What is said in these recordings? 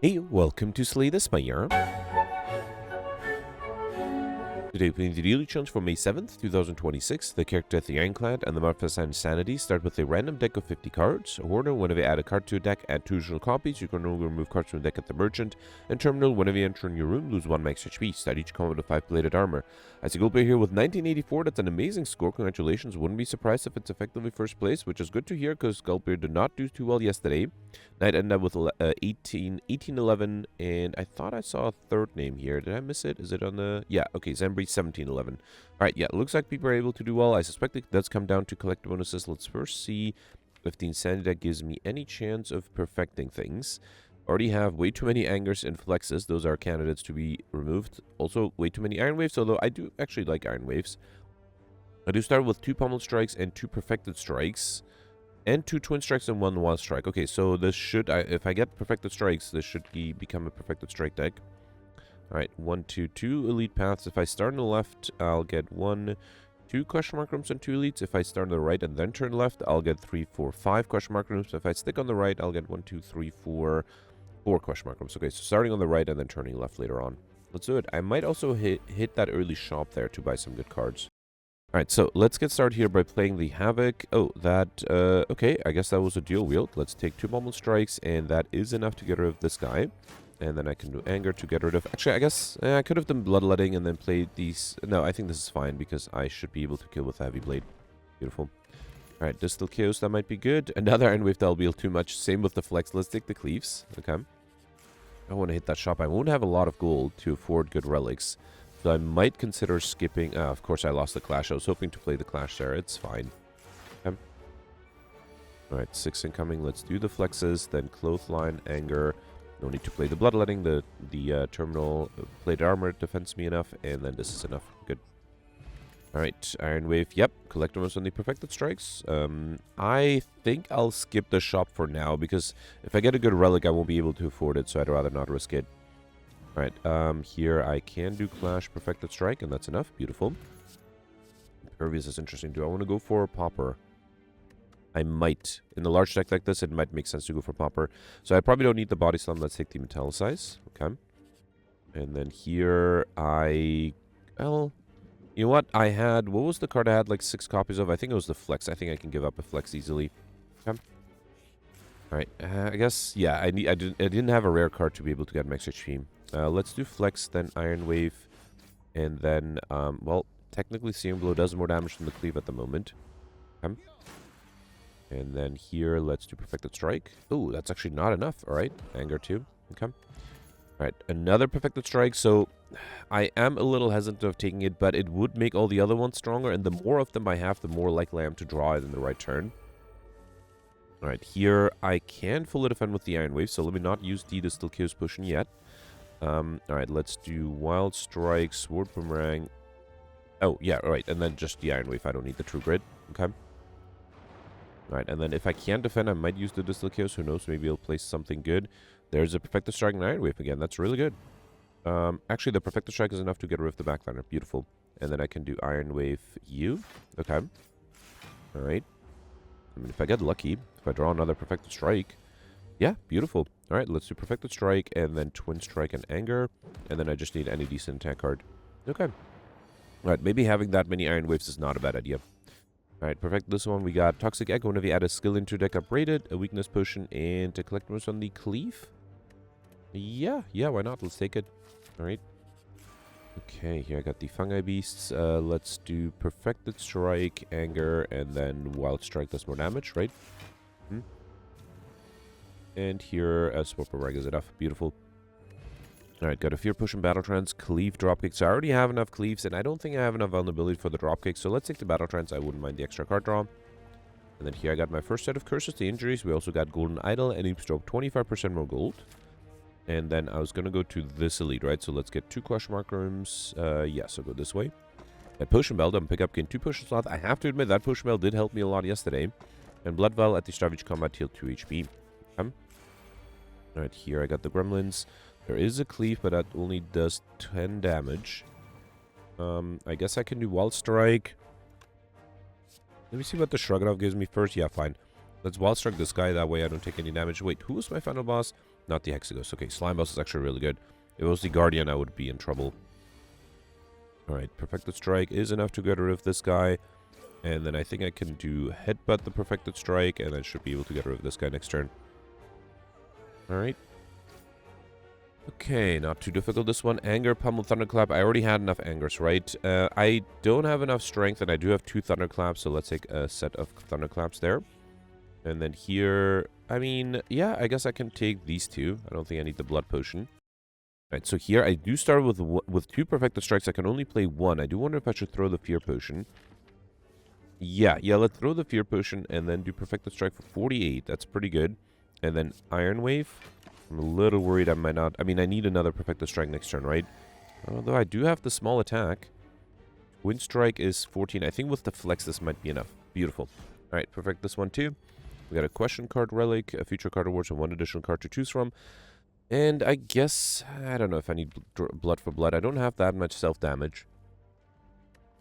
Hey, welcome to Slay the Spire. Today we're playing the daily challenge for May 7th, 2026. The character the Ironclad and the modifiers Insanity start with a random deck of 50 cards. A hoarder, whenever you add a card to a deck, add 2 additional copies. You can only remove cards from the deck at the merchant. And terminal, whenever you enter in your room, lose 1 max HP. Start each combat with 5 plated armor. As a gold player here with 1984, that's an amazing score. Congratulations. Wouldn't be surprised if it's effectively first place, which is good to hear because Skullbeard did not do too well yesterday. Knight ended up with 1811, and I thought I saw a third name here. Did I miss it? Is it on the... Yeah, okay, Zambri 1711. Alright, yeah, it looks like people are able to do well. I suspect it does come down to collective bonuses. Let's first see if the Insanity deck gives me any chance of perfecting things. Already have way too many Angers and Flexes. Those are candidates to be removed. Also, way too many Iron Waves, although I do actually like Iron Waves. I do start with 2 Pommel Strikes and 2 Perfected Strikes. And 2 Twin Strikes and 1 Wild Strike. Okay, so this should... if I get Perfected Strikes, this should become a Perfected Strike deck. Alright, 1, 2, 2 Elite Paths. If I start on the left, I'll get 1, 2 question mark rooms and 2 elites. If I start on the right and then turn left, I'll get 3, 4, 5 question mark rooms. If I stick on the right, I'll get 1, 2, 3, 4 question mark rooms. Okay, so starting on the right and then turning left later on. Let's do it. I might also hit that early shop there to buy some good cards. Alright, so let's get started here by playing the Havoc. Oh, that, okay, I guess that was a dual wield. Let's take 2 Pommel Strikes, and that is enough to get rid of this guy. And then I can do Anger to get rid of... Actually, I guess I could have done Bloodletting and then played these... No, I think this is fine, because I should be able to kill with the Heavy Blade. Beautiful. Alright, Distal Chaos, that might be good. Another Iron Wave, that'll be too much. Same with the Flex. Let's take the Cleaves. Okay. I want to hit that shop. I won't have a lot of gold to afford good relics. So I might consider skipping... of course, I lost the Clash. I was hoping to play the Clash there. It's fine. Okay. Alright, 6 incoming. Let's do the Flexes. Then Clothesline, Anger. No need to play the Bloodletting. The Terminal Plated Armor defends me enough. And then this is enough. Good. Alright, Iron Wave. Yep. Collectibles on the Perfected Strikes. I think I'll skip the shop for now. Because if I get a good relic, I won't be able to afford it. So I'd rather not risk it. Alright, here I can do Clash Perfected Strike, and that's enough. Beautiful. Impervious is interesting. Do I want to go for Pauper? I might. In a large deck like this, it might make sense to go for Pauper. So I probably don't need the Body Slam. Let's take the Metallicize. Okay. And then here I... Well, you know what? I had... What was the card I had like 6 copies of? I think it was the Flex. I think I can give up a Flex easily. Okay. Alright, I guess... Yeah, I didn't have a rare card to be able to get max HP. Let's do Flex, then Iron Wave, and then, well, technically Searing Blow does more damage than the Cleave at the moment. Okay. And then here, let's do Perfected Strike. Oh, that's actually not enough. Alright, Anger too. Okay. Alright, another Perfected Strike. So, I am a little hesitant of taking it, but it would make all the other ones stronger, and the more of them I have, the more likely I am to draw it in the right turn. Alright, here I can fully defend with the Iron Wave, so let me not use the Distal Chaos Potion yet. Alright, let's do Wild Strike, Sword Boomerang. Oh, yeah, alright, and then just the Iron Wave. I don't need the True Grid. Okay. Alright, and then if I can't defend, I might use the Distal Chaos. Who knows, maybe I'll place something good. There's a Perfected Strike and Iron Wave again. That's really good. Actually, the Perfected Strike is enough to get rid of the backliner. Beautiful. And then I can do Iron Wave U. Okay. Alright. I mean, if I get lucky, if I draw another Perfected Strike... Yeah, beautiful. Alright, let's do Perfected Strike, and then Twin Strike and Anger. And then I just need any decent attack card. Okay. Alright, maybe having that many Iron Waves is not a bad idea. Alright, perfect. This one we got Toxic Egg. Whenever you add a skill into deck upgraded, a Weakness Potion, and a Collectibles on the Cleave. Yeah, why not? Let's take it. Alright. Okay, here I got the Fungi Beasts. Let's do Perfected Strike, Anger, and then Wild Strike does more damage, right? And here, a Sword Boomerang is enough. Beautiful. Alright, got a Fear Potion, Battle Trance, Cleave, Dropkick. So I already have enough Cleaves, and I don't think I have enough vulnerability for the Dropkick. So let's take the Battle Trance. I wouldn't mind the extra card draw. And then here I got my first set of Curses, the Injuries. We also got Golden Idol, and Eavesdrop, 25% more gold. And then I was going to go to this Elite, right? So let's get 2 question mark rooms. Yeah, so go this way. That Potion Belt, I'm pick up, gain 2 potion slots. I have to admit, that Potion Belt did help me a lot yesterday. And Blood Vial at the start of each combat, heal 2 HP. Alright, here I got the Gremlins. There is a Cleave, but that only does 10 damage. I guess I can do Wild Strike. Let me see what the Shrug It Off gives me first. Yeah, fine. Let's Wild Strike this guy. That way I don't take any damage. Wait, who was my final boss? Not the Hexaghost. Okay, Slime Boss is actually really good. If it was the Guardian, I would be in trouble. Alright, Perfected Strike is enough to get rid of this guy. And then I think I can do Headbutt the Perfected Strike, and I should be able to get rid of this guy next turn. Alright. Okay, not too difficult this one. Anger, Pummel, Thunderclap. I already had enough Angers, right? I don't have enough Strength, and I do have 2 Thunderclaps, so let's take a set of Thunderclaps there. And then here, I mean, yeah, I guess I can take these 2. I don't think I need the Blood Potion. Right, so here I do start with 2 Perfected Strikes. I can only play 1. I do wonder if I should throw the Fear Potion. Yeah, let's throw the Fear Potion and then do Perfected Strike for 48. That's pretty good. And then Iron Wave. I'm a little worried I might not... I mean, I need another Perfected Strike next turn, right? Although I do have the small attack. Wind Strike is 14. I think with the Flex this might be enough. Beautiful. Alright, perfect this one too. We got a Question Card Relic, a Future Card Awards, and 1 additional card to choose from. And I guess... I don't know if I need Blood for Blood. I don't have that much self-damage.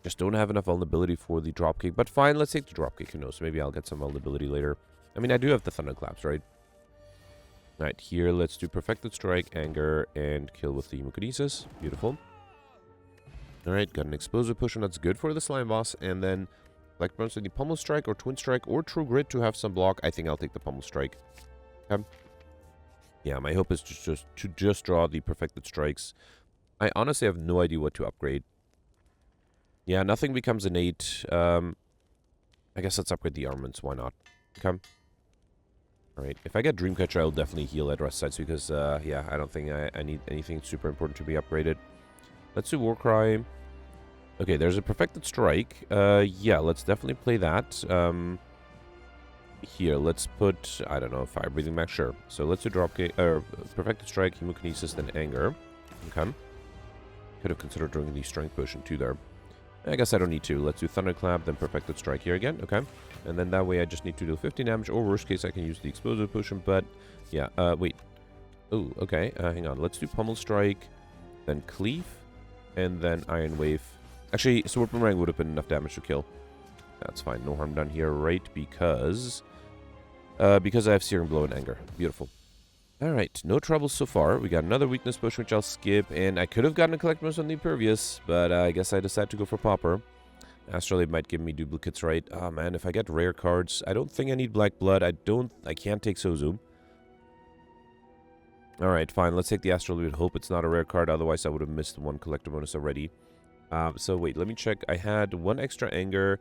Just don't have enough vulnerability for the Dropkick. But fine, let's take the Dropkick. Who knows? Maybe I'll get some vulnerability later. I mean, I do have the Thunderclaps, right? Alright, here, let's do Perfected Strike, Anger, and kill with the Hemokinesis. Beautiful. Alright, got an Explosive Potion. That's good for the Slime Boss. And then, like most of the Pummel Strike, or Twin Strike, or True Grit to have some block. I think I'll take the Pummel Strike. Okay. Yeah, my hope is to just draw the Perfected Strikes. I honestly have no idea what to upgrade. Yeah, nothing becomes innate. I guess let's upgrade the armaments. Why not? Okay. Alright, if I get Dreamcatcher, I'll definitely heal at rest sites because, yeah, I don't think I need anything super important to be upgraded. Let's do Warcry. Okay, there's a Perfected Strike. Yeah, let's definitely play that. Here, let's put, I don't know, Fire Breathing Max, sure. So let's do Perfected Strike, Hemokinesis, then Anger. Okay. Could have considered drinking the Strength Potion too there. I guess I don't need to. Let's do Thunderclap, then Perfected Strike here again. Okay. And then that way I just need to do 15 damage, or worst case I can use the Explosive Potion, but yeah, wait. Oh, okay, hang on. Let's do Pummel Strike, then Cleave, and then Iron Wave. Actually, Sword Boomerang would have been enough damage to kill. That's fine. No harm done here, right? Because I have Searing Blow and Anger. Beautiful. Alright, no trouble so far. We got another Weakness Potion, which I'll skip, and I could have gotten a Collectibles on the Impervious, but I guess I decided to go for Pauper. Astrolabe might give me duplicates, right? Oh man, if I get rare cards, I don't think I need Black Blood. I can't take Sozu. Alright, fine. Let's take the Astrolabe and hope it's not a rare card. Otherwise, I would have missed 1 collector bonus already. So wait, let me check. I had 1 extra Anger,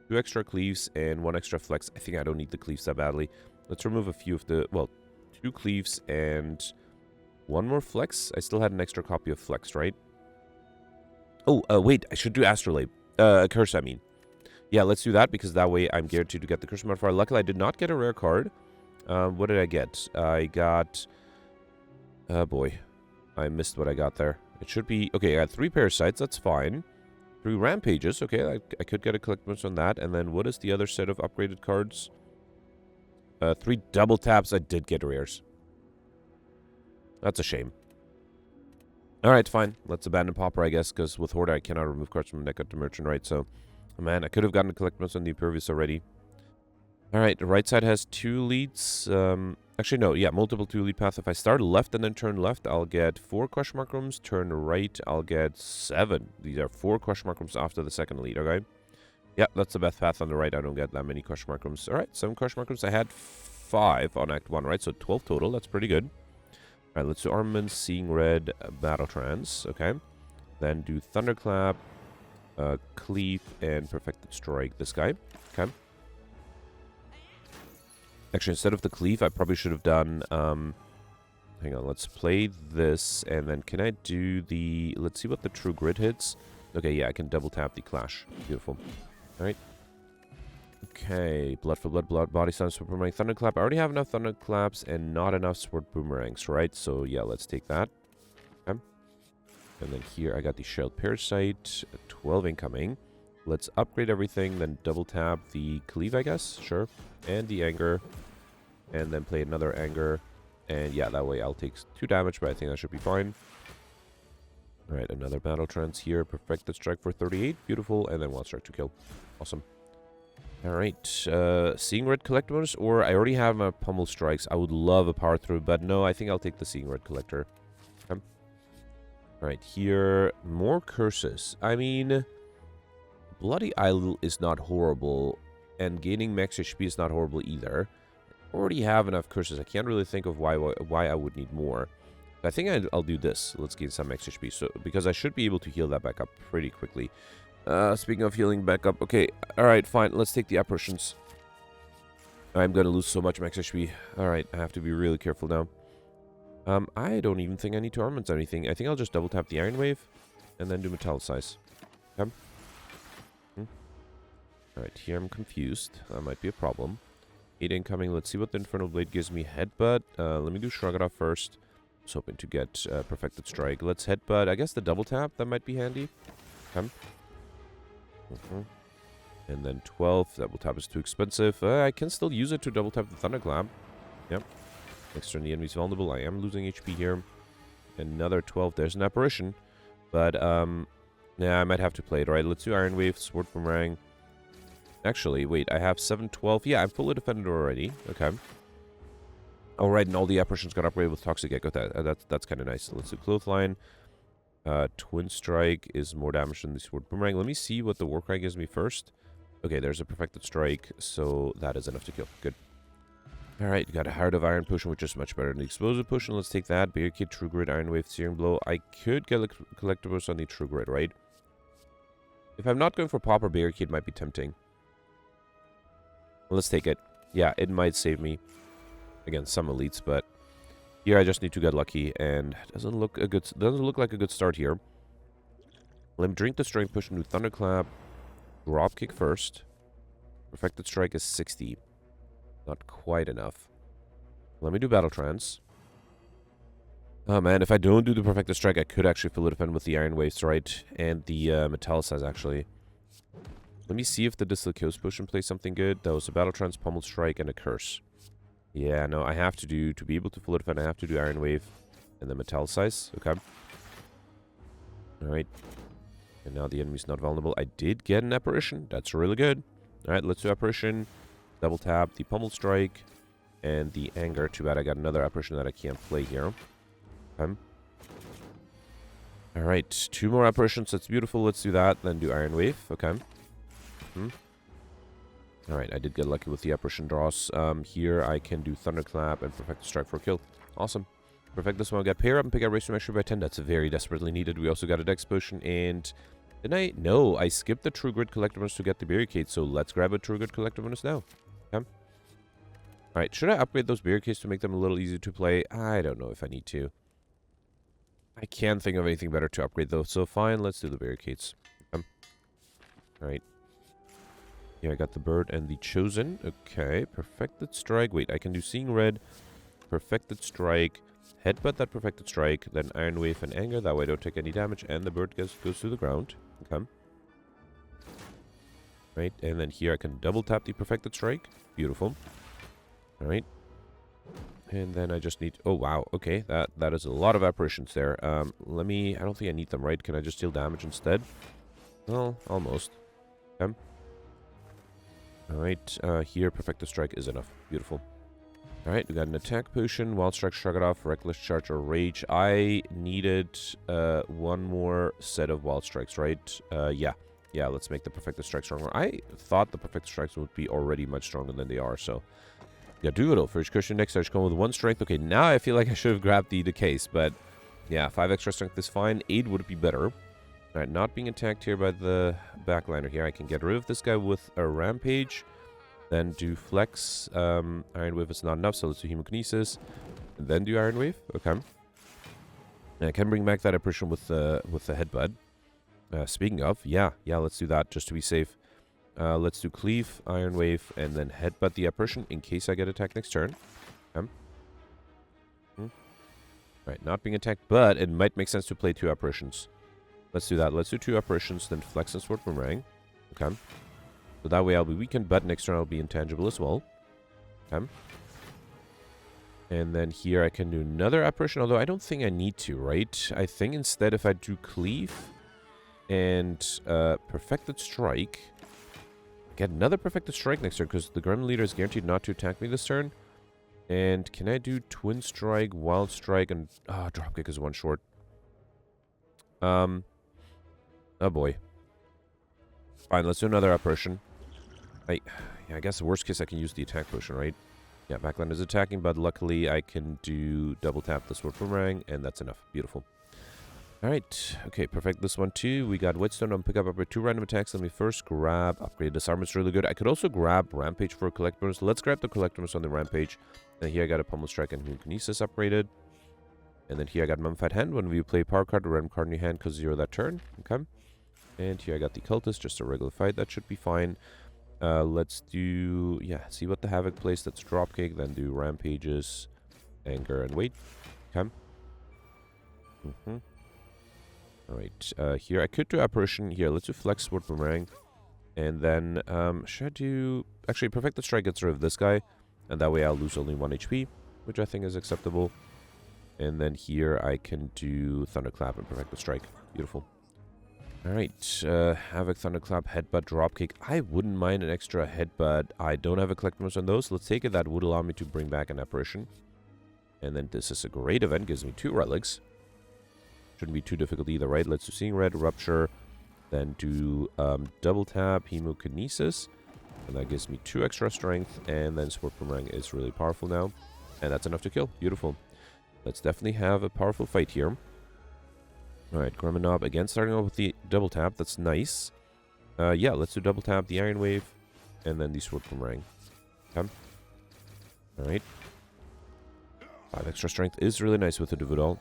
2 extra Cleaves, and 1 extra Flex. I think I don't need the Cleaves that badly. Let's remove a few of the... Well, 2 Cleaves and 1 more Flex. I still had an extra copy of Flex, right? Oh, wait. I should do Astrolabe. Curse, I mean. Yeah, let's do that, because that way I'm guaranteed to get the Curse modifier. Luckily, I did not get a rare card. What did I get? I got... Oh, boy. I missed what I got there. It should be... Okay, I got 3 Parasites. That's fine. 3 Rampages. Okay, I could get a collectibles on that. And then what is the other set of upgraded cards? 3 Double Taps. I did get rares. That's a shame. Alright, fine. Let's abandon Pauper, I guess, because with Horde I cannot remove cards from the deck at the Merchant, right? So, man, I could have gotten a collectibles on the Impervious already. Alright, the right side has 2 leads. Actually, no, yeah, multiple 2-lead path. If I start left and then turn left, I'll get 4 question mark rooms. Turn right, I'll get 7. These are 4 question mark rooms after the second lead, okay? Yeah, that's the best path on the right. I don't get that many question mark rooms. Alright, 7 question mark rooms. I had 5 on Act 1, right? So 12 total. That's pretty good. Alright, let's do Armaments, Seeing Red, Battle Trance, okay? Then do Thunderclap, Cleave, and Perfected Strike this guy, okay? Actually, instead of the Cleave, I probably should have done, hang on, let's play this, and then can I do the, let's see what the True Grit hits. Okay, yeah, I can double tap the Clash. Beautiful. Alright. Okay, Blood for Blood, Body Slam, Sword Boomerang, Thunderclap. I already have enough Thunderclaps and not enough Sword Boomerangs, right? So, yeah, let's take that. Okay. And then here, I got the Shelled Parasite, 12 incoming. Let's upgrade everything, then double tap the Cleave, I guess. Sure. And the Anger. And then play another Anger. And yeah, that way I'll take 2 damage, but I think that should be fine. Alright, another Battle Trance here. Perfected Strike for 38. Beautiful. And then 1 strike to kill. Awesome. Alright, Seeing Red Collectibles, or I already have my Pummel Strikes. I would love a Power Through, but no, I think I'll take the Seeing Red Collector. Okay. Alright, here, more curses. I mean, Bloody Idol is not horrible, and gaining max HP is not horrible either. I already have enough curses. I can't really think of why I would need more. I think I'll do this. Let's gain some max HP, so, because I should be able to heal that back up pretty quickly. Speaking of healing back up, okay, alright, fine, let's take the apparitions. I'm gonna lose so much max HP. Alright, I have to be really careful now. I don't even think I need to armament anything. I think I'll just double tap the Iron Wave, and then do Metallicize. Okay. Alright, here I'm confused. That might be a problem. 8 incoming, let's see what the Infernal Blade gives me. Headbutt, let me do Shrug It Off first. I was hoping to get Perfected Strike. Let's Headbutt, I guess the double tap, that might be handy. Okay. And then 12, double tap is too expensive. I can still use it to double tap the Thunderclap. Yep. Next turn the enemy's vulnerable. I am losing HP here. Another 12, there's an apparition. But, yeah, I might have to play it. Alright, let's do Iron Wave, Sword Boomerang. Actually, wait, I have 7, 12. Yeah, I'm fully defended already. Okay. Alright, and all the apparitions got upgraded with Toxic Echo. That's kind of nice. Let's do Clothesline. Twin Strike is more damage than the Sword Boomerang. Let me see what the Warcry gives me first. Okay, there's a Perfected Strike, so that is enough to kill. Good. Alright, you got a Heart of Iron Potion, which is much better than the Explosive Potion. Let's take that. Barricade, True Grit, Iron Wave, Searing Blow. I could get a Collectibles on the True Grit, right? If I'm not going for Pop or Barricade, might be tempting. Let's take it. Yeah, it might save me against some elites, but here I just need to get lucky, and doesn't look like a good start here. Let me drink the Strength Potion, do Thunderclap, Drop Kick first. Perfected Strike is 60. Not quite enough. Let me do Battle Trance. Oh man, if I don't do the Perfected Strike, I could actually fully defend with the Iron Waves, right? And the Metallicize, actually. Let me see if the Dislocatus Potion plays something good. That was a Battle Trance, Pummel Strike, and a Curse. Yeah, no, I have to do, to be able to fully defend, I have to do Iron Wave and then Metallicize. Okay. Alright. And now the enemy's not vulnerable. I did get an Apparition. That's really good. Alright, let's do Apparition. Double tap the Pummel Strike and the Anger. Too bad I got another Apparition that I can't play here. Okay. Alright, 2 more Apparitions. That's beautiful. Let's do that. Then do Iron Wave. Okay. Alright, I did get lucky with the Apparition draws. Here I can do Thunderclap and Perfect Strike for a kill. Awesome. Perfect this one. I'll get Pair Up and pick out Race from Extra by 10. That's very desperately needed. We also got a Dex Potion and... Didn't I? No, I skipped the True Grit Collectibles to get the Barricade, so let's grab a True Grit Collectibles now. Okay. Alright, should I upgrade those Barricades to make them a little easier to play? I don't know if I need to. I can't think of anything better to upgrade though, so fine, let's do the Barricades. Alright. Here I got the Bird and the Chosen. Okay, Perfected Strike. Wait, I can do Seeing Red, Perfected Strike, Headbutt that Perfected Strike, then Iron Wave and Anger. That way I don't take any damage, and the Bird goes to the ground. Okay. Right, and then here I can double tap the Perfected Strike. Beautiful. Alright. And then I just need... Oh, wow. Okay, that is a lot of Apparitions there. Let me... I don't think I need them, right? Can I just deal damage instead? Well, almost. Okay. Alright, here Perfected Strike is enough. Beautiful. Alright, we got an Attack Potion, Wild Strike, Shrug It Off, Reckless Charge, or Rage. I needed one more set of Wild Strikes, right? Yeah. Yeah, let's make the Perfected Strike stronger. I thought the Perfected Strikes would be already much stronger than they are, so... Yeah, Doolittle. First cushion, next Surge, come with 1 strength. Okay, now I feel like I should have grabbed the case, but... Yeah, 5 extra strength is fine. 8 would be better. Alright, not being attacked here by the backliner here. I can get rid of this guy with a Rampage. Then do Flex. Iron Wave is not enough, so let's do Hemokinesis. And then do Iron Wave. Okay. And I can bring back that Apparition with the Headbutt. Speaking of, yeah, let's do that just to be safe. Let's do Cleave, Iron Wave, and then Headbutt the Apparition in case I get attacked next turn. Okay. Right, not being attacked, but it might make sense to play 2 Apparitions. Let's do that. Let's do 2 Apparitions, then Flex and Sword Boomerang. Okay. So that way I'll be weakened, but next turn I'll be intangible as well. Okay. And then here I can do another Apparition, although I don't think I need to, right? I think instead if I do Cleave and Perfected Strike, Get another Perfected Strike next turn, because the Gremlin Leader is guaranteed not to attack me this turn. And can I do Twin Strike, Wild Strike, and... Dropkick is one short. Oh boy. Fine, let's do another apparition. Yeah, I guess the worst case I can use the attack potion, right? Yeah, backline is attacking, but luckily I can do double tap the Sword Boomerang, and that's enough. Beautiful. Alright, okay, perfect this one too. We got Whetstone on pick up upgrade 2 random attacks. Let me first grab upgrade disarm, is really good. I could also grab Rampage for a collect bonus. Let's grab the collect bonus on the Rampage. And here I got a Pummel Strike and Kinesis upgraded. And then here I got Mummified Hand. When you play a power card, a random card in your hand because you're that turn. Okay. And here I got the Cultist, just a regular fight. That should be fine. Let's do, yeah, see what the Havoc plays. That's Dropkick, then do Rampages, Anger, and Wait. Okay. Alright, here I could do Apparition. Here, let's do Flex, Sword Boomerang. And then, should I do, actually, Perfected Strike gets rid of this guy. And that way I'll lose only 1 HP, which I think is acceptable. And then here I can do Thunderclap and Perfected Strike. Beautiful. Alright, Havoc, Thunderclap, Headbutt, Dropkick. I wouldn't mind an extra Headbutt. I don't have a collect bonus on those. Let's take it. That would allow me to bring back an Apparition. And then this is a great event. Gives me 2 relics. Shouldn't be too difficult either, right? Let's do Seeing Red, Rupture. Then do double tap, Hemokinesis. And that gives me 2 extra strength. And then Sword Boomerang is really powerful now. And that's enough to kill. Beautiful. Let's definitely have a powerful fight here. Alright, Gremlin again, starting off with the double tap. That's nice. Yeah, let's do double tap, the Iron Wave, and then the Sword Boomerang. Okay. Alright. 5 extra strength is really nice with the Duvidal.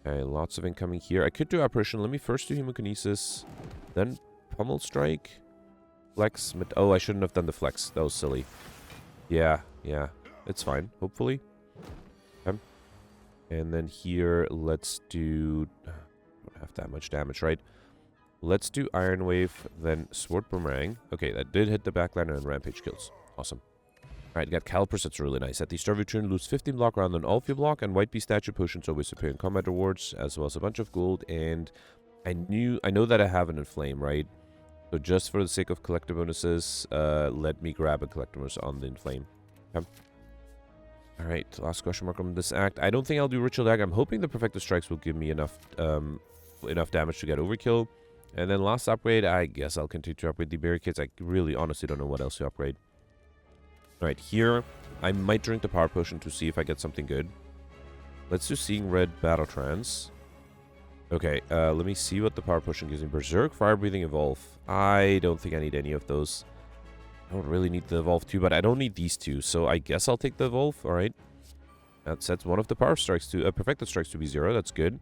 Okay, lots of incoming here. I could do Apparition. Let me first do Hemokinesis, then Pummel Strike, Flex. Oh, I shouldn't have done the Flex. That was silly. Yeah. It's fine, hopefully. Okay. And then here, let's do... don't have that much damage, right? Let's do Iron Wave, then Sword Boomerang. Okay, that did hit the backliner and Rampage kills. Awesome. Alright, got Calipers, that's really nice. At the start of your turn, lose 15 block round on all of your block, and White Beast statue potions always appear in combat rewards, as well as a bunch of gold, and I know that I have an Inflame, right? So just for the sake of collector bonuses, let me grab a collector bonus on the Inflame. Okay. Alright, last question mark on this act. I don't think I'll do Ritual Dagger. I'm hoping the Perfected Strikes will give me enough damage to get Overkill. And then last upgrade, I guess I'll continue to upgrade the Barricades. I really honestly don't know what else to upgrade. Alright, here, I might drink the Power Potion to see if I get something good. Let's do Seeing Red, Battle Trance. Okay, let me see what the Power Potion gives me. Berserk, Fire Breathing, Evolve. I don't think I need any of those. I don't really need the Evolve too, but I don't need these two, so I guess I'll take the Evolve. Alright. That sets one of the Power Strikes to, Perfected Strikes to be 0. That's good.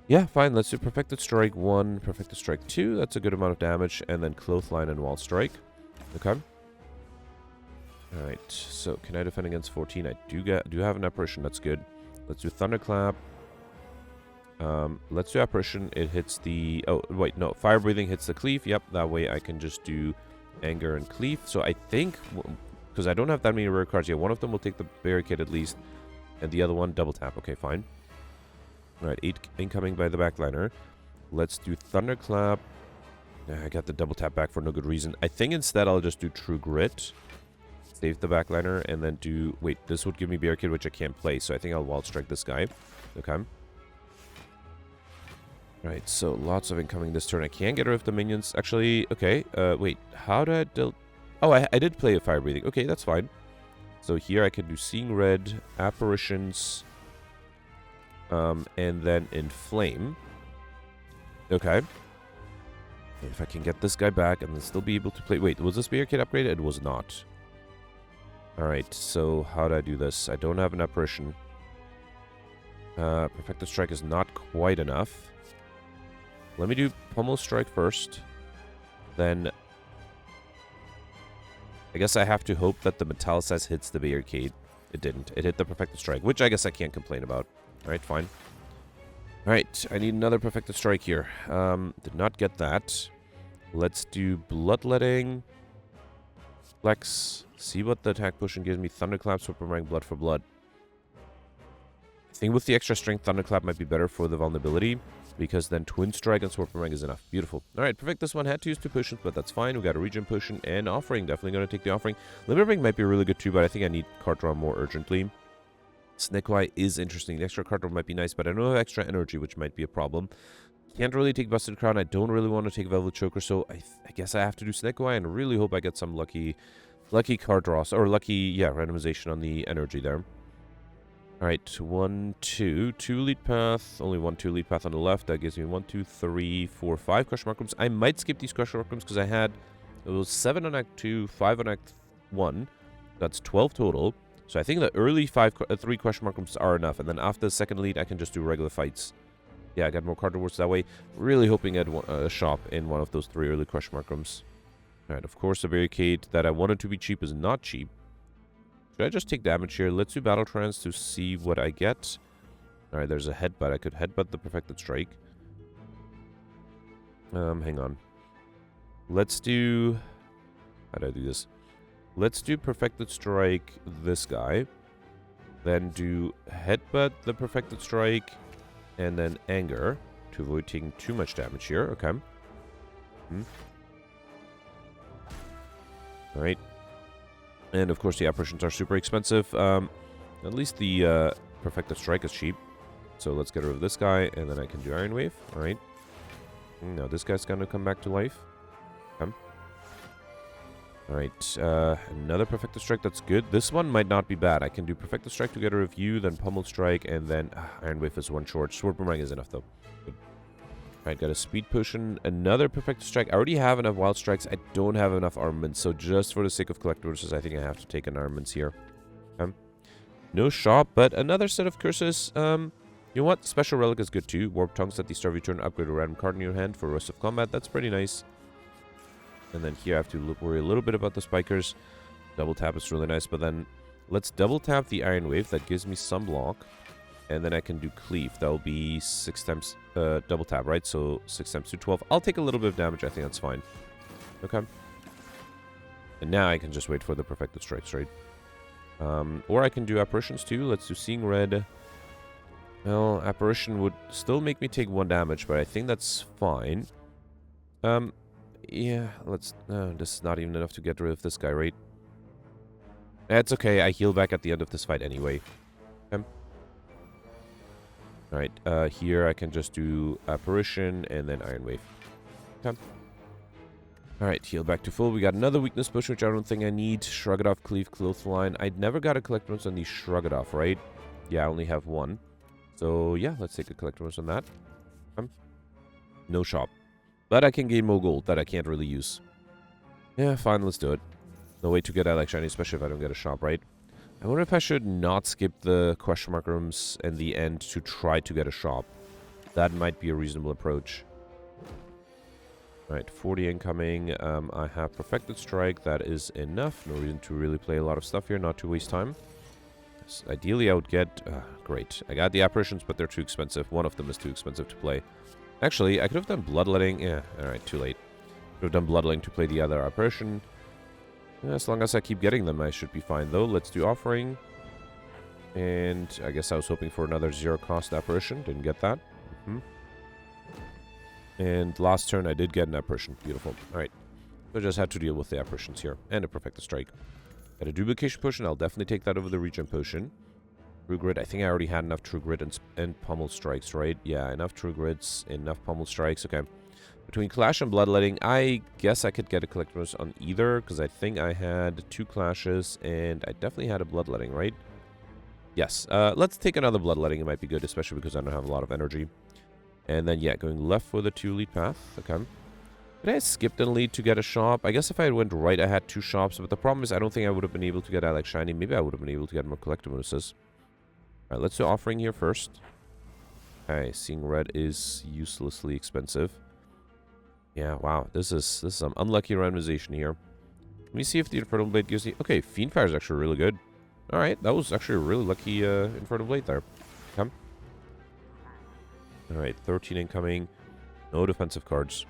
Yeah, fine. Let's do Perfected Strike 1, Perfected Strike 2. That's a good amount of damage. And then Clothesline and Wall Strike. Okay. Alright, so can I defend against 14? I do have an Apparition. That's good. Let's do Thunderclap. Let's do Apparition. It hits the... oh, wait, no. Fire Breathing hits the Cleave. Yep, that way I can just do Anger and Cleave. So I think... because I don't have that many rare cards yet. One of them will take the Barricade at least. And the other one, double tap. Okay, fine. Alright, 8 incoming by the backliner. Let's do Thunderclap. I got the double tap back for no good reason. I think instead I'll just do True Grit. Save the backliner and then do... wait, this would give me Barricade, which I can't play. So I think I'll Wild Strike this guy. Okay. Right, so lots of incoming this turn. I can't get rid of the minions. Actually, okay. Wait, how did I deal... oh, I did play a Fire Breathing. Okay, that's fine. So here I can do Seeing Red, Apparitions, and then Inflame. Okay. If I can get this guy back and then still be able to play... wait, was this Barricade upgraded? It was not. Alright, so how do I do this? I don't have an Apparition. Perfected Strike is not quite enough. Let me do Pummel Strike first. Then... I guess I have to hope that the Metallicize hits the Barricade. It didn't. It hit the Perfected Strike, which I guess I can't complain about. Alright, fine. Alright, I need another Perfected Strike here. Did not get that. Let's do Bloodletting. Flex. See what the attack potion gives me. Thunderclap, Sword Boomerang, Blood for Blood. I think with the extra strength, Thunderclap might be better for the vulnerability, because then Twin Strike and Sword Boomerang is enough. Beautiful. Alright, perfect. This one had to use 2 potions, but that's fine. We got a regen potion and offering. Definitely going to take the offering. Limit Break might be really good too, but I think I need card draw more urgently. Sneckwai is interesting. The extra card draw might be nice, but I don't have extra energy, which might be a problem. Can't really take Busted Crown. I don't really want to take Velvet Choker, so I guess I have to do Sneckwai and really hope I get some lucky card draws, or lucky, yeah, randomization on the energy there. Alright, 1, 2 lead path, only 1, 2 lead path on the left. That gives me 1, 2, 3, 4, 5 question mark rooms. I might skip these question mark rooms because I had, it was 7 on Act 2, 5 on Act 1. That's 12 total. So I think the early 3 question mark rooms are enough, and then after the second lead, I can just do regular fights. Yeah, I got more card rewards that way. Really hoping at a shop in one of those 3 early question mark rooms. Alright, of course, the barricade that I wanted to be cheap is not cheap. Should I just take damage here? Let's do Battle Trance to see what I get. Alright, there's a headbutt. I could headbutt the Perfected Strike. Hang on. Let's do... How do I do this? Let's do Perfected Strike this guy. Then do Headbutt the Perfected Strike. And then Anger to avoid taking too much damage here. Okay. Alright. And of course the apparitions are super expensive. At least the Perfected Strike is cheap. So let's get rid of this guy, and then I can do Iron Wave. Alright. Now this guy's gonna come back to life. Okay. Alright, another Perfected Strike, that's good. This one might not be bad. I can do Perfected Strike to get a review, then Pummel Strike, and then Iron Wave is 1 short. Sword Boomerang is enough, though. Good. Alright, got a Speed Potion, another Perfected Strike. I already have enough Wild Strikes. I don't have enough armaments, so just for the sake of collectors, I think I have to take an armaments here. Okay. No shop, but another set of curses. You know what? Special Relic is good, too. Warp Tongues at the start of your turn. Upgrade a random card in your hand for the rest of combat. That's pretty nice. And then here I have to worry a little bit about the spikers. Double tap is really nice, but then let's double tap the Iron Wave. That gives me some block. And then I can do Cleave. That'll be 6 times double tap, right? So 6 times 2, 12. I'll take a little bit of damage. I think that's fine. Okay. And now I can just wait for the Perfected Strikes, right? Or I can do Apparitions too. Let's do Seeing Red. Well, Apparition would still make me take 1 damage, but I think that's fine. Yeah, let's... this is not even enough to get rid of this guy, right? That's okay, I heal back at the end of this fight anyway. Okay. Alright, here I can just do Apparition and then Iron Wave. Okay. Alright, heal back to full. We got another weakness push, which I don't think I need. Shrug it off, Cleave, Clothesline. I never got a collect bonus on the Shrug it off, right? Yeah, I only have 1. So, yeah, let's take a collect bonus on that. No shop. But I can gain more gold that I can't really use. Yeah, fine, let's do it. No way to get Alex Shiny, especially if I don't get a shop, right? I wonder if I should not skip the question mark rooms in the end to try to get a shop. That might be a reasonable approach. Alright, 40 incoming. I have Perfected Strike. That is enough. No reason to really play a lot of stuff here, not to waste time. So ideally, I would get... great. I got the Apparitions, but they're too expensive. One of them is too expensive to play. Actually, I could have done Bloodletting. Yeah, alright, too late. Could have done Bloodletting to play the other Apparition. Yeah, as long as I keep getting them, I should be fine, though. Let's do Offering. And I guess I was hoping for another 0-cost Apparition. Didn't get that. And last turn, I did get an Apparition. Beautiful. Alright. So I just had to deal with the Apparitions here. And a Perfected Strike. Got a Duplication Potion. I'll definitely take that over the Regen Potion. True Grit. I think I already had enough True Grit and Pummel Strikes, right? Yeah, enough True Grits, enough Pummel Strikes. Okay. Between Clash and Bloodletting, I guess I could get a collect bonus on either, because I think I had 2 Clashes, and I definitely had a Bloodletting, right? Yes. Let's take another Bloodletting. It might be good, especially because I don't have a lot of energy. And then, yeah, going left for the 2 lead path. Okay. Did I skip the lead to get a shop? I guess if I had went right, I had 2 shops, but the problem is I don't think I would have been able to get Alex Shiny. Maybe I would have been able to get more collector bonuses. Alright, let's do Offering here first. Okay, Seeing Red is uselessly expensive. Yeah, wow. This is some unlucky randomization here. Let me see if the Infernal Blade gives me... Okay, Fiendfire is actually really good. Alright, that was actually a really lucky Infernal Blade there. Come. Alright, 13 incoming. No defensive cards.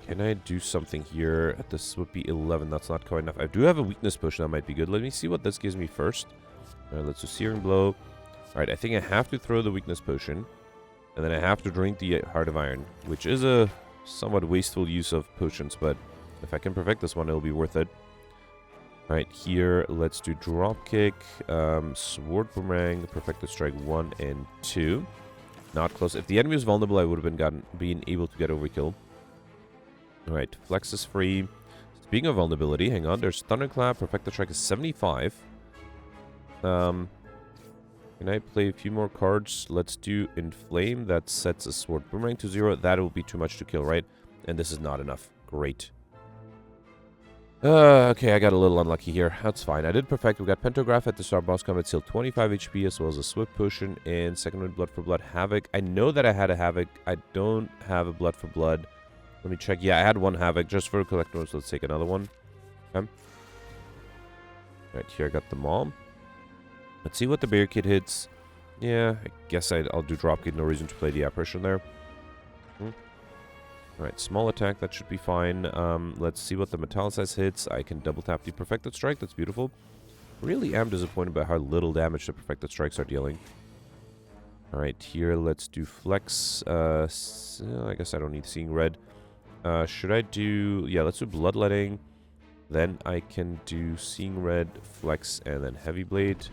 Can I do something here? This would be 11. That's not quite enough. I do have a weakness potion that might be good. Let me see what this gives me first. Alright, let's do Searing Blow. Alright, I think I have to throw the weakness potion. And then I have to drink the Heart of Iron, which is a somewhat wasteful use of potions, but if I can perfect this one, it'll be worth it. Alright, here, let's do Dropkick, Sword Boomerang, Perfected Strike 1 and 2. Not close. If the enemy was vulnerable, I would have been able to get overkill. Alright, Flex is free. Speaking of vulnerability, hang on, there's Thunderclap, Perfected Strike is 75. Can I play a few more cards? Let's do Inflame. That sets a Sword Boomerang to 0. That will be too much to kill, right? And this is not enough. Great. Okay, I got a little unlucky here. That's fine. I did perfect. We got Pentagraph at the start boss combat, sealed 25 HP, as well as a Swift Potion and second one, Blood for Blood Havoc. I know that I had a Havoc. I don't have a Blood for Blood. Let me check. Yeah, I had one Havoc just for collectors. Let's take another one. Okay. Right here, I got the Mom. Let's see what the Barricade hits. Yeah, I guess I'll do Dropkick. No reason to play the Apparition there. Alright, small attack. That should be fine. Let's see what the Metallicize hits. I can double tap the Perfected Strike. That's beautiful. Really am disappointed by how little damage the Perfected Strikes are dealing. Alright, here let's do Flex. I guess I don't need Seeing Red. Should I do... Yeah, let's do Bloodletting. Then I can do Seeing Red, Flex, and then Heavy Blade.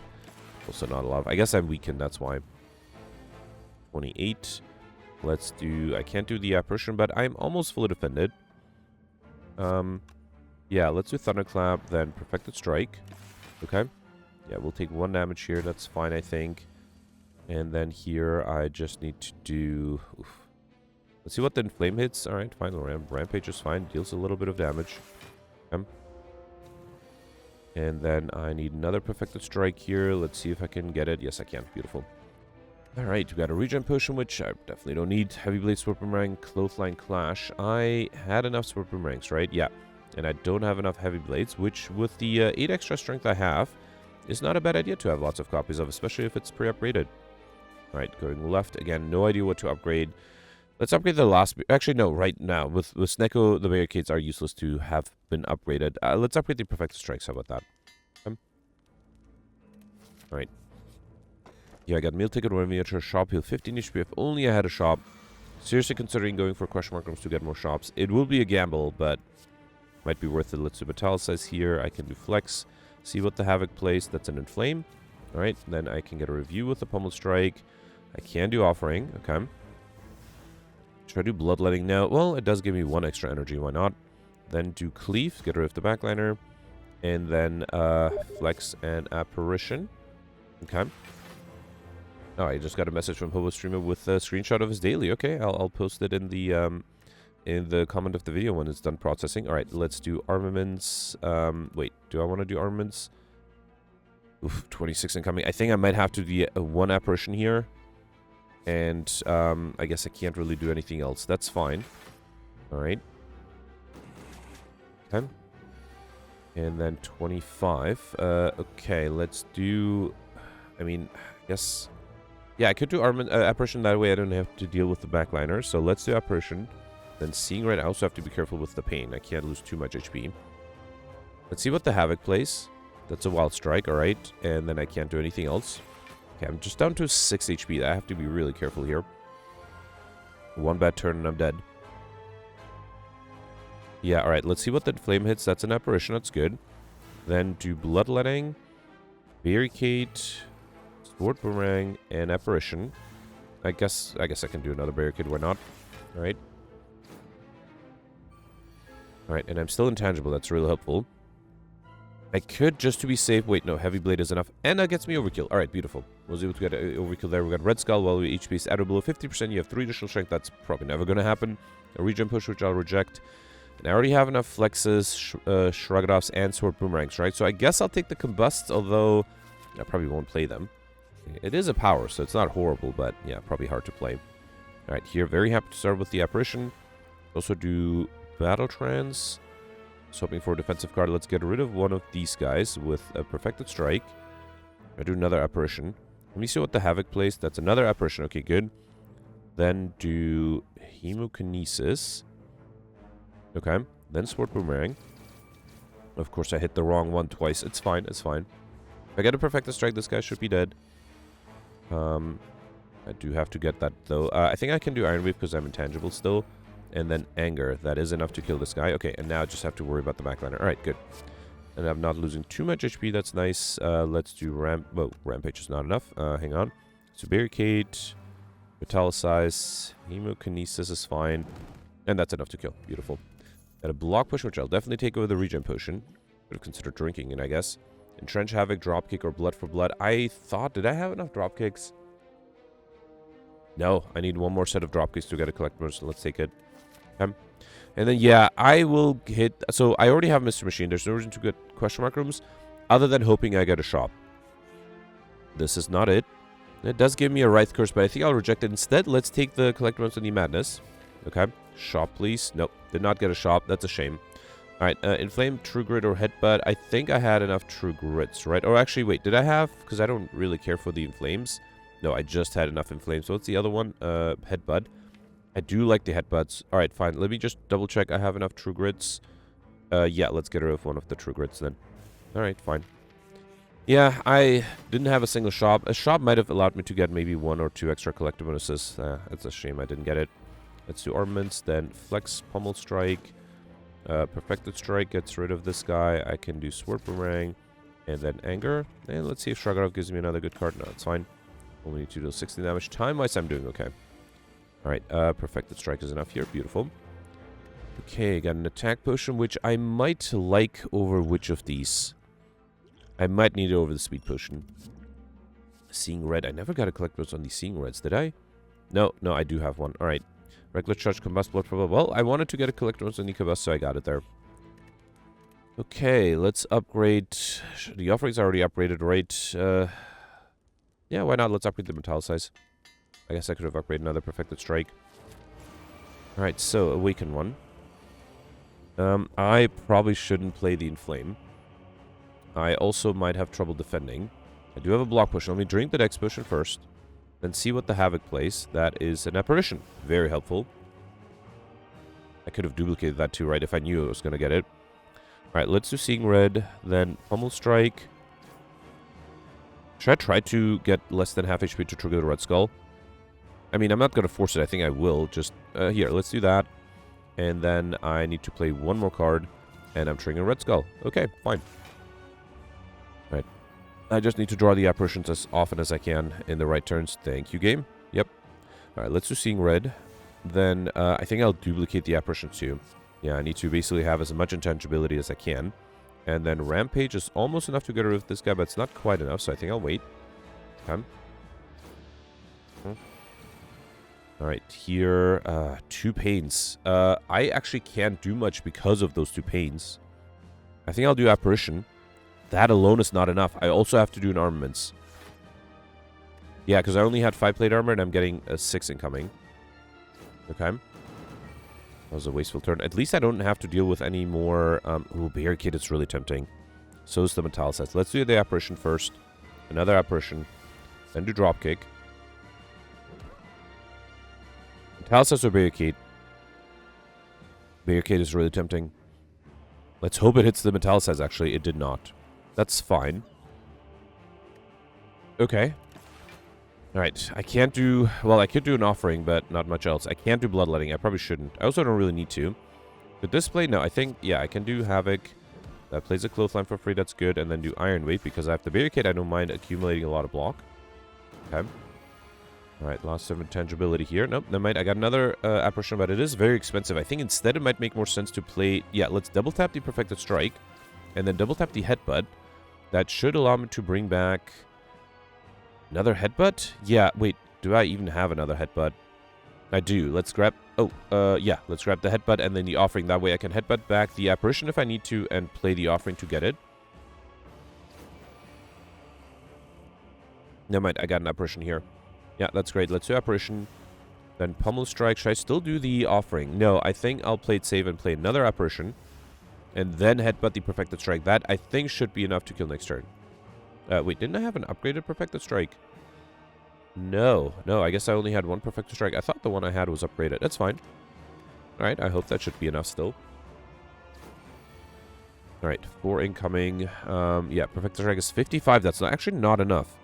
Also not a lot of... I guess I'm weakened, that's why. 28. Let's do... I can't do the Apparition, but I'm almost fully defended. Yeah, let's do Thunderclap, then Perfected Strike. Okay. Yeah, we'll take 1 damage here. That's fine, I think. And then here, I just need to do... Oof. Let's see what the Inflame hits. Alright, fine. Rampage is fine. Deals a little bit of damage. Okay. And then I need another Perfected Strike here. Let's see if I can get it. Yes, I can. Beautiful. Alright, we got a Regen Potion, which I definitely don't need. Heavy Blade, Sword Boomerang, Clothesline Clash. I had enough Sword Boomerangs, right? Yeah. And I don't have enough Heavy Blades, which with the 8 extra strength I have, is not a bad idea to have lots of copies of, especially if it's pre-upgraded. Alright, going left. Again, no idea what to upgrade. Let's upgrade the last... Actually, no, right now. With Snecko, the Barricades are useless to have been upgraded. Let's upgrade the Perfected Strikes. How about that? Alright. Yeah, I got Meal Ticket, one miniature shop, heal 15 HP if only I had a shop. Seriously considering going for Question Mark Rooms to get more shops. It will be a gamble, but might be worth it. Let's do Metallicize here. I can do Flex. See what the Havoc plays. That's an Inflame. Alright, then I can get a review with the Pummel Strike. I can do Offering. Okay. Should I do Bloodletting now? Well, it does give me 1 extra energy. Why not? Then do Cleave. Get rid of the Backliner. And then Flex and Apparition. Okay. Oh, I just got a message from Hobo Streamer with a screenshot of his daily. Okay, I'll post it in the comment of the video when it's done processing. All right, let's do armaments. Wait, do I want to do armaments? Oof, 26 incoming. I think I might have to do 1 Apparition here. And I guess I can't really do anything else. That's fine. All right. Okay. And then 25. Okay, let's do... I mean, I guess... Yeah, I could do Apparition that way. I don't have to deal with the Backliner. So let's do Apparition. Then Seeing Red. I also have to be careful with the Pain. I can't lose too much HP. Let's see what the Havoc plays. That's a Wild Strike, alright. And then I can't do anything else. Okay, I'm just down to 6 HP. I have to be really careful here. 1 bad turn and I'm dead. Yeah, alright. Let's see what the Flame hits. That's an Apparition. That's good. Then do Bloodletting, Barricade, Sword Boomerang, and Apparition. I guess I can do another Barricade. Why not? Alright. Alright, and I'm still intangible. That's really helpful. I could, just to be safe... Wait, no. Heavy Blade is enough. And that gets me Overkill. Alright, beautiful. Was able to get Overkill there. We got Red Skull. While HP is added below 50%, you have 3 additional strength. That's probably never going to happen. A Regen Push, which I'll reject. And I already have enough Flexes, Shrug It Offs, and Sword Boomerangs, right? So I guess I'll take the Combusts, although I probably won't play them. It is a power, so it's not horrible, but yeah, probably hard to play. Alright, here, very happy to start with the Apparition. Also do Battle Trance. Just hoping for a defensive card. Let's get rid of one of these guys with a Perfected Strike. I do another Apparition. Let me see what the Havoc plays. That's another Apparition. Okay, good. Then do Hemokinesis. Okay. Then Sword Boomerang. Of course, I hit the wrong one twice. It's fine. It's fine. If I get a Perfected Strike, this guy should be dead. I do have to get that, though. I think I can do Iron Wave because I'm intangible still. And then Anger. That is enough to kill this guy. Okay, and now I just have to worry about the backliner. Alright, good. And I'm not losing too much HP. That's nice. Let's do Rampage is not enough. Hang on. So Barricade, Metallicize, Hemokinesis is fine. And that's enough to kill. Beautiful. And a Block Push, which I'll definitely take over the Regen Potion. Could have considered drinking it, I guess. Entrench Havoc, Dropkick, or Blood for Blood. I thought, did I have enough Dropkicks? No, I need one more set of Dropkicks to get a Collector, so let's take it. Okay. And then, yeah, I will hit... So, I already have Mr. Machine. There's no reason to get question mark rooms, other than hoping I get a shop. This is not it. It does give me a Wraith Curse, but I think I'll reject it. Instead, let's take the Collector and the Madness. Okay. Shop, please. Nope. Did not get a shop. That's a shame. Alright, Inflame, True Grit, or Headbutt. I think I had enough True Grits, right? Or actually, wait, did I have... Because I don't really care for the Inflames. No, I just had enough Inflames. So what's the other one? Headbutt. I do like the Headbutts. Alright, fine. Let me just double check I have enough True Grits. Yeah, let's get rid of one of the True Grits then. Alright, fine. Yeah, I didn't have a single shop. A shop might have allowed me to get maybe 1 or 2 extra collector bonuses. It's a shame I didn't get it. Let's do Armaments, then Flex, Pummel Strike. Perfected Strike gets rid of this guy. I can do Sword Boomerang. And then Anger. And let's see if Shrugarov gives me another good card. No, it's fine. Only need to deal 60 damage. Time-wise, I'm doing okay. Alright, Perfected Strike is enough here. Beautiful. Okay, got an Attack Potion, which I might like over which of these? I might need it over the Speed Potion. Seeing Red. I never got a collect boost on these Seeing Reds, did I? No, I do have one. Alright. Regular Charge, Combust, Blood Problem. Well, I wanted to get a collector on the Combust, so I got it there. Okay, let's upgrade. The offering's already upgraded, right? Yeah, why not? Let's upgrade the Metallicize. I guess I could have upgraded another Perfected Strike. Alright, so Awaken one. I probably shouldn't play the Inflame. I also might have trouble defending. I do have a Block Potion. Let me drink the Dex Potion first. Then see what the Havoc plays. That is an Apparition. Very helpful. I could have duplicated that too, right? If I knew I was going to get it. Alright, let's do Seeing Red. Then Pummel Strike. Should I try to get less than half HP to trigger the Red Skull? I mean, I'm not going to force it. I think I will. Just, here, let's do that. And then I need to play one more card. And I'm triggering Red Skull. Okay, fine. Right. I just need to draw the apparitions as often as I can in the right turns. Thank you, game. Yep. Alright, let's do Seeing Red. Then, I think I'll duplicate the apparitions too. Yeah, I need to basically have as much intangibility as I can. And then Rampage is almost enough to get rid of this guy, but it's not quite enough, so I think I'll wait. Okay. Alright, here, 2 Pains. I actually can't do much because of those 2 Pains. I think I'll do Apparition. That alone is not enough. I also have to do an Armaments. Yeah, because I only had 5 plate armor, and I'm getting a 6 incoming. Okay. That was a wasteful turn. At least I don't have to deal with any more... ooh, Barricade is really tempting. So is the Metallicize. Let's do the Apparition first. Another Apparition. Then do Dropkick. Metallicize or Barricade? Barricade is really tempting. Let's hope it hits the Metallicize, actually. It did not. That's fine. Okay. Alright, I can't do... Well, I could do an Offering, but not much else. I can't do Bloodletting. I probably shouldn't. I also don't really need to. Could this play? No, I think... Yeah, I can do Havoc. That plays a Clothesline for free. That's good. And then do Iron Weight, because I have the Barricade. I don't mind accumulating a lot of block. Okay. Alright, lots of intangibility here. Nope, never mind. I got another Apparition, but it is very expensive. I think instead it might make more sense to play... Yeah, let's double tap the Perfected Strike. And then double tap the Headbutt. That should allow me to bring back... Another Headbutt? Yeah, wait. Do I even have another Headbutt? I do. Let's grab... Oh, yeah. Let's grab the Headbutt and then the Offering. That way I can Headbutt back the Apparition if I need to and play the Offering to get it. Never mind. I got an Apparition here. Yeah, that's great. Let's do Apparition. Then Pummel Strike. Should I still do the Offering? No, I think I'll play it safe and play another Apparition. And then Headbutt the Perfected Strike. That, I think, should be enough to kill next turn. Wait, didn't I have an upgraded Perfected Strike? No. No, I guess I only had one Perfected Strike. I thought the one I had was upgraded. That's fine. Alright, I hope that should be enough still. Alright, 4 incoming. Yeah, Perfected Strike is 55. That's actually not enough.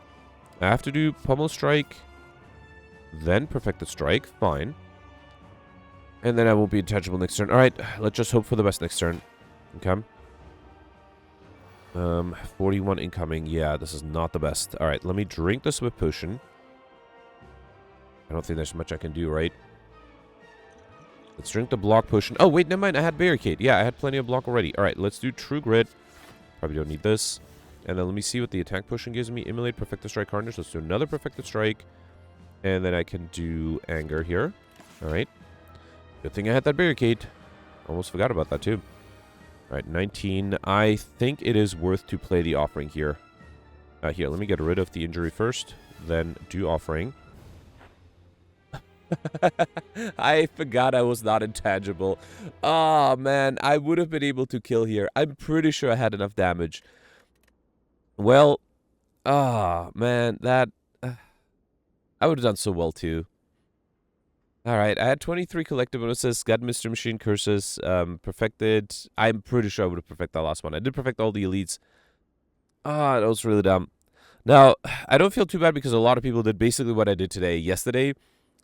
I have to do Pummel Strike, then Perfected Strike. Fine. And then I won't be intangible next turn. Alright, let's just hope for the best next turn. Okay. 41 incoming. Yeah, this is not the best. Alright, let me drink the Swift Potion. I don't think there's much I can do, right? Let's drink the Block Potion. Oh, wait, never mind. I had Barricade. Yeah, I had plenty of block already. Alright, let's do True Grit. Probably don't need this. And then let me see what the attack potion gives me. Immolate, Perfected Strike, Carnage. Let's do another Perfected Strike. And then I can do Anger here. Alright. Good thing I had that Barricade. Almost forgot about that too. Alright, 19. I think it is worth to play the Offering here. Here, let me get rid of the injury first. Then do Offering. I forgot I was not intangible. Oh, man. I would have been able to kill here. I'm pretty sure I had enough damage. Well, man, that... I would have done so well, too. Alright, I had 23 collective bonuses, got Mr. Machine curses, perfected. I'm pretty sure I would have perfected that last one. I did perfect all the elites. That was really dumb. Now, I don't feel too bad because a lot of people did basically what I did yesterday.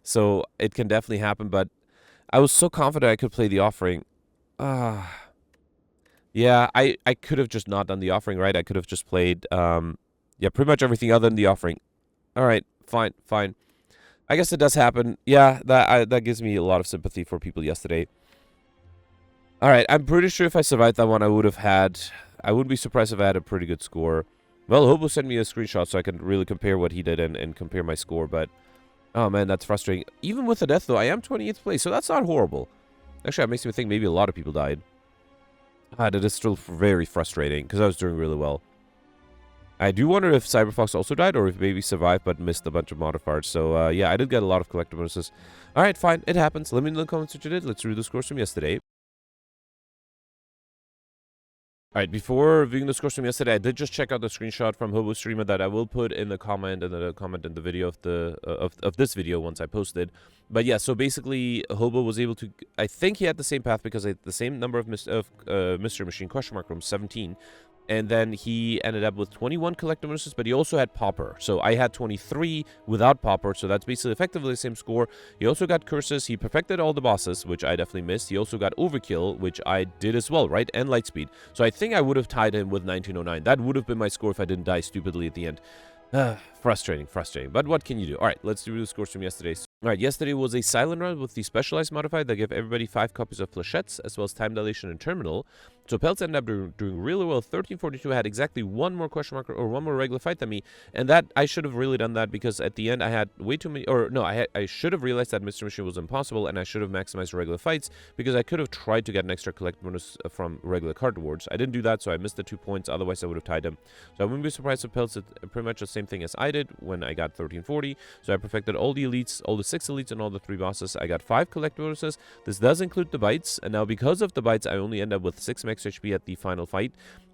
So, it can definitely happen, but I was so confident I could play the Offering. Yeah, I could have just not done the Offering, right? I could have just played, yeah, pretty much everything other than the Offering. Alright, fine, fine. I guess it does happen. Yeah, that gives me a lot of sympathy for people yesterday. Alright, I'm pretty sure if I survived that one, I would have had... I wouldn't be surprised if I had a pretty good score. Well, Hobo sent me a screenshot so I can really compare what he did and compare my score, but... Oh, man, that's frustrating. Even with the death, though, I am 28th place, so that's not horrible. Actually, that makes me think maybe a lot of people died. That is still very frustrating, because I was doing really well. I do wonder if Cyberfox also died, or if maybe survived but missed a bunch of modifiers. So, yeah, I did get a lot of collector bonuses. Alright, fine, it happens. Let me know in the comments what you did. Let's read the scores from yesterday. Alright, before viewing the scores from yesterday, I did just check out the screenshot from Hobo Streamer that I will put in the comment and the comment in the video of the of this video once I post it. But yeah, so basically Hobo was able to... I think he had the same path because I had the same number of Mr. Machine question mark rooms, 17. And then he ended up with 21 collector bonuses, but he also had Pauper. So I had 23 without Pauper, so that's basically effectively the same score. He also got curses. He perfected all the bosses, which I definitely missed. He also got Overkill, which I did as well, right? And Lightspeed. So I think I would have tied him with 1909. That would have been my score if I didn't die stupidly at the end. Frustrating, frustrating. But what can you do? All right, let's do the scores from yesterday. All right, yesterday was a silent round with the specialized modifier that gave everybody 5 copies of Flechettes, as well as Time Dilation and Terminal. So Peltz ended up doing really well. 1342 had exactly one more question mark or one more regular fight than me, and that I should have really done that because at the end I had way too many. Or no, I should have realized that Mr. Machine was impossible, and I should have maximized regular fights because I could have tried to get an extra collect bonus from regular card rewards. I didn't do that, so I missed the 2 points. Otherwise, I would have tied him. So I wouldn't be surprised if Peltz did pretty much the same thing as I did when I got 1340. So I perfected all the elites, all the 6 elites, and all the 3 bosses. I got 5 collect bonuses. This does include the bites, and now because of the bites, I only end up with 6 max HP at the final fight.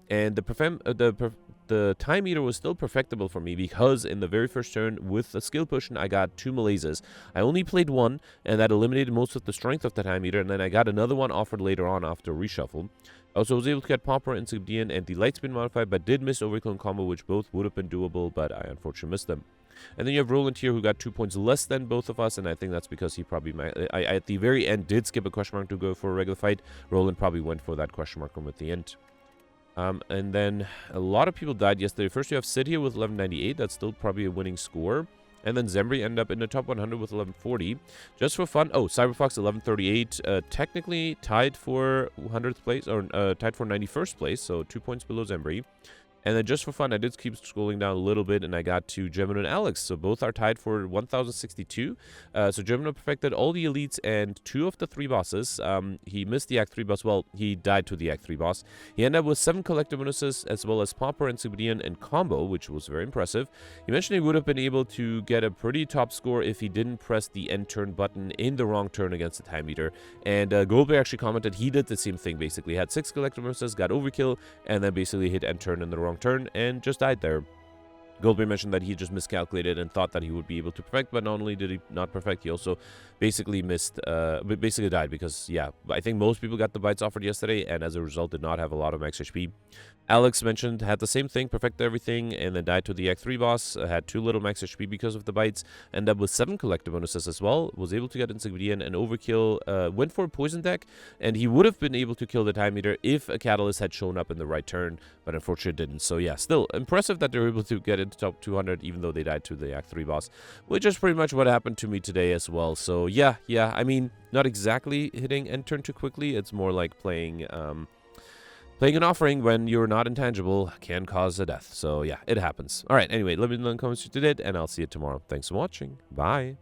And the time meter was still perfectible for me because in the very first turn with the skill potion, I got 2 malaises. I only played 1, and that eliminated most of the strength of the time meter, and then I got another one offered later on after reshuffle. I also was able to get Pauper and Subdian and the Lightspeed modifier, but did miss Overkill and Combo, which both would have been doable, but I unfortunately missed them. And then you have Roland here, who got 2 points less than both of us, and I think that's because he probably... I at the very end did skip a question mark to go for a regular fight. Roland probably went for that question mark room at the end. And then a lot of people died yesterday. First, you have Sid here with 1198. That's still probably a winning score. And then Zembri ended up in the top 100 with 1140. Just for fun... Oh, Cyberfox 1138. Technically tied for 100th place, or tied for 91st place, so 2 points below Zembri. And then just for fun, I did keep scrolling down a little bit, and I got to Gemino and Alex. So both are tied for 1062. So Gemino perfected all the elites and 2 of the 3 bosses. He missed the Act 3 boss. Well, he died to the Act 3 boss. He ended up with 7 collector bonuses, as well as Pauper and Subdian and Combo, which was very impressive. He mentioned he would have been able to get a pretty top score if he didn't press the end turn button in the wrong turn against the time meter. And Goldberg actually commented he did the same thing, basically. He had 6 collector bonuses, got Overkill, and then basically hit end turn in the wrong turn and just died there. Goldberg mentioned that he just miscalculated and thought that he would be able to perfect, but not only did he not perfect, he also basically basically died because, yeah, I think most people got the bites offered yesterday, and as a result did not have a lot of max HP. Alex mentioned had the same thing, perfected everything, and then died to the Act 3 boss, had too little max HP because of the bites, ended up with 7 collector bonuses as well, was able to get Encyclopedia and overkill, went for a poison deck, and he would have been able to kill the Time Eater if a Catalyst had shown up in the right turn, but unfortunately didn't. So yeah, still impressive that they were able to get into top 200 even though they died to the Act 3 boss, which is pretty much what happened to me today as well. So yeah, I mean, not exactly hitting end turn too quickly, it's more like playing an offering when you're not intangible can cause a death. So yeah, it happens. All right, anyway, let me know in the comments if you did, and I'll see you tomorrow. Thanks for watching. Bye.